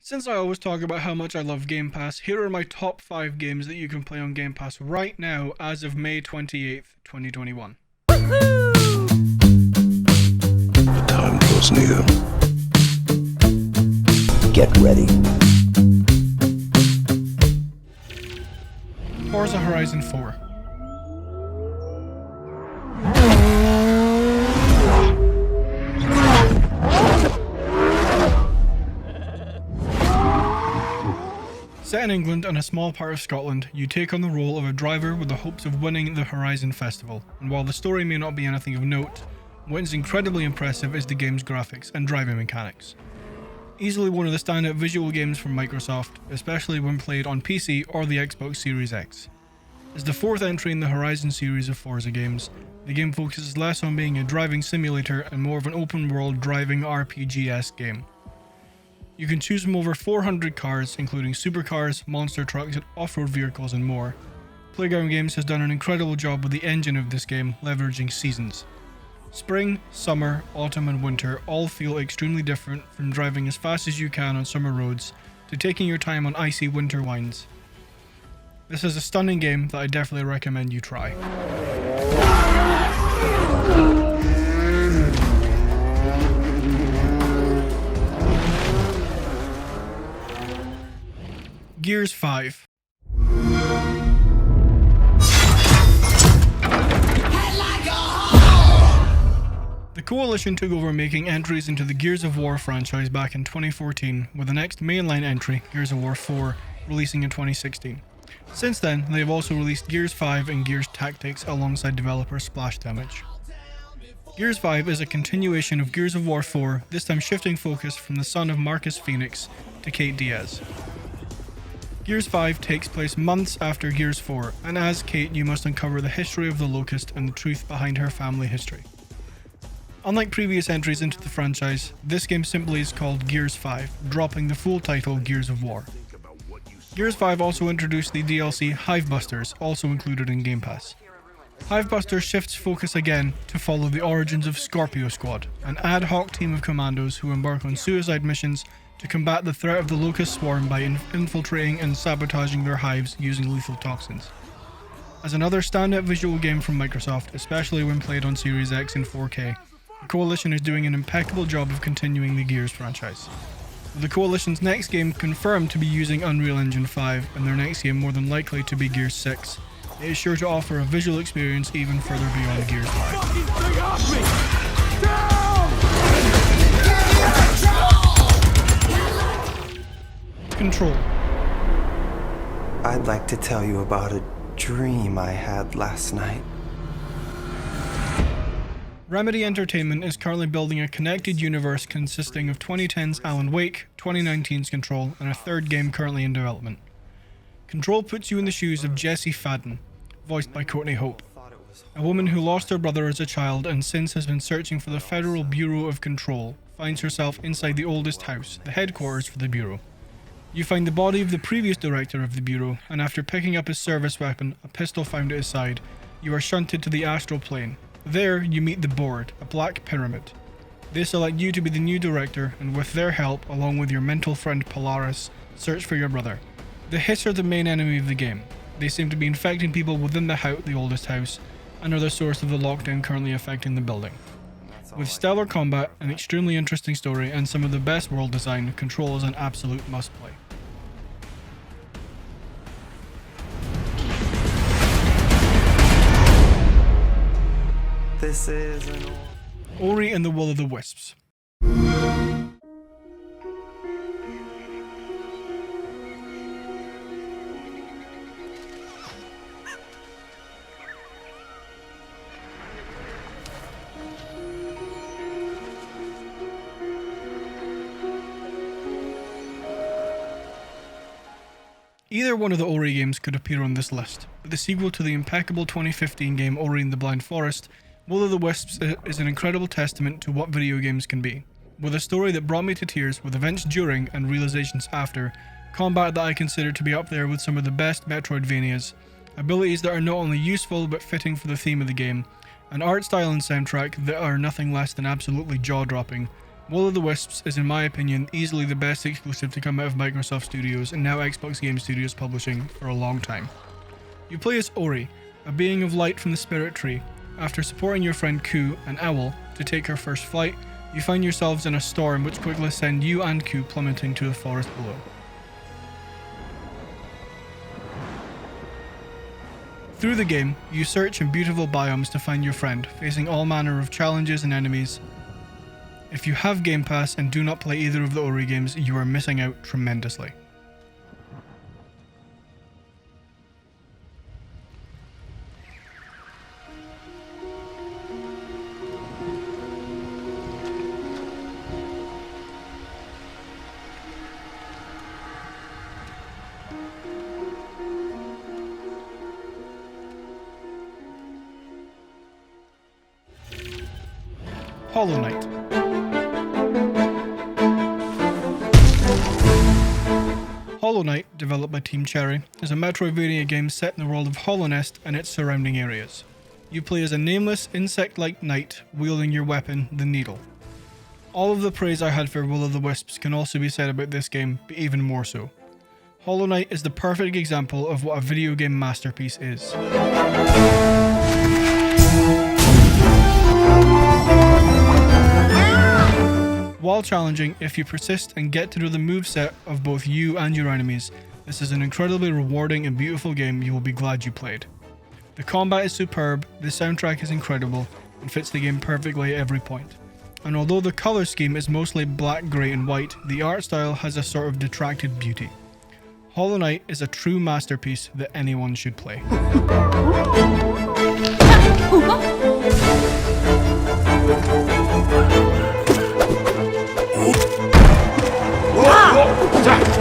Since I always talk about how much I love Game Pass, here are my top 5 games that you can play on Game Pass right now as of May 28th, 2021. The time draws near. Get ready. Forza Horizon 4. Set in England and a small part of Scotland, you take on the role of a driver with the hopes of winning the Horizon Festival, and while the story may not be anything of note, what is incredibly impressive is the game's graphics and driving mechanics. Easily one of the standout visual games from Microsoft, especially when played on PC or the Xbox Series X. As the fourth entry in the Horizon series of Forza games, the game focuses less on being a driving simulator and more of an open-world driving RPG-esque game. You can choose from over 400 cars, including supercars, monster trucks, and off-road vehicles and more. Playground Games has done an incredible job with the engine of this game, leveraging seasons. Spring, summer, autumn and winter all feel extremely different, from driving as fast as you can on summer roads to taking your time on icy winter winds. This is a stunning game that I definitely recommend you try. Gears 5. The Coalition took over making entries into the Gears of War franchise back in 2014, with the next mainline entry, Gears of War 4, releasing in 2016. Since then, they have also released Gears 5 and Gears Tactics alongside developer Splash Damage. Gears 5 is a continuation of Gears of War 4, this time shifting focus from the son of Marcus Phoenix to Kate Diaz. Gears 5 takes place months after Gears 4, and as Kate you must uncover the history of the Locust and the truth behind her family history. Unlike previous entries into the franchise, this game simply is called Gears 5, dropping the full title Gears of War. Gears 5 also introduced the DLC Hivebusters, also included in Game Pass. Hivebusters shifts focus again to follow the origins of Scorpio Squad, an ad hoc team of commandos who embark on suicide missions to combat the threat of the Locust Swarm by infiltrating and sabotaging their hives using lethal toxins. As another standout visual game from Microsoft, especially when played on Series X in 4K, the Coalition is doing an impeccable job of continuing the Gears franchise. With the Coalition's next game confirmed to be using Unreal Engine 5 and their next game more than likely to be Gears 6, it is sure to offer a visual experience even further beyond Gears 5. Control. I'd like to tell you about a dream I had last night. Remedy Entertainment is currently building a connected universe consisting of 2010's Alan Wake, 2019's Control, and a third game currently in development. Control puts you in the shoes of Jessie Fadden, voiced by Courtney Hope, a woman who lost her brother as a child and since has been searching for the Federal Bureau of Control, finds herself inside the oldest house, the headquarters for the Bureau. You find the body of the previous director of the Bureau, and after picking up his service weapon, a pistol found at his side, you are shunted to the astral plane. There, you meet the Board, a black pyramid. They select you to be the new director, and with their help, along with your mental friend Polaris, search for your brother. The Hiss are the main enemy of the game. They seem to be infecting people within the oldest house, and are the source of the lockdown currently affecting the building. With stellar combat, an extremely interesting story, and some of the best world design, Control is an absolute must-play. This is an Ori and the Will of the Wisps. Either one of the Ori games could appear on this list, but the sequel to the impeccable 2015 game Ori and the Blind Forest, Will of the Wisps is an incredible testament to what video games can be. With a story that brought me to tears, with events during and realizations after, combat that I consider to be up there with some of the best Metroidvanias, abilities that are not only useful but fitting for the theme of the game, an art style and soundtrack that are nothing less than absolutely jaw-dropping, Will of the Wisps is, in my opinion, easily the best exclusive to come out of Microsoft Studios and now Xbox Game Studios Publishing for a long time. You play as Ori, a being of light from the Spirit Tree. After supporting your friend Ku, an owl, to take her first flight, you find yourselves in a storm which quickly send you and Ku plummeting to the forest below. Through the game, you search in beautiful biomes to find your friend, facing all manner of challenges and enemies. If you have Game Pass and do not play either of the Ori games, you are missing out tremendously. Hollow Knight. Hollow Knight, developed by Team Cherry, is a Metroidvania game set in the world of Hollow Nest and its surrounding areas. You play as a nameless, insect-like knight, wielding your weapon, the Needle. All of the praise I had for Will of the Wisps can also be said about this game, but even more so. Hollow Knight is the perfect example of what a video game masterpiece is. While challenging, if you persist and get to know the moveset of both you and your enemies, this is an incredibly rewarding and beautiful game you will be glad you played. The combat is superb, the soundtrack is incredible, and fits the game perfectly at every point. And although the colour scheme is mostly black, grey and white, the art style has a sort of detracted beauty. Hollow Knight is a true masterpiece that anyone should play. Whoa!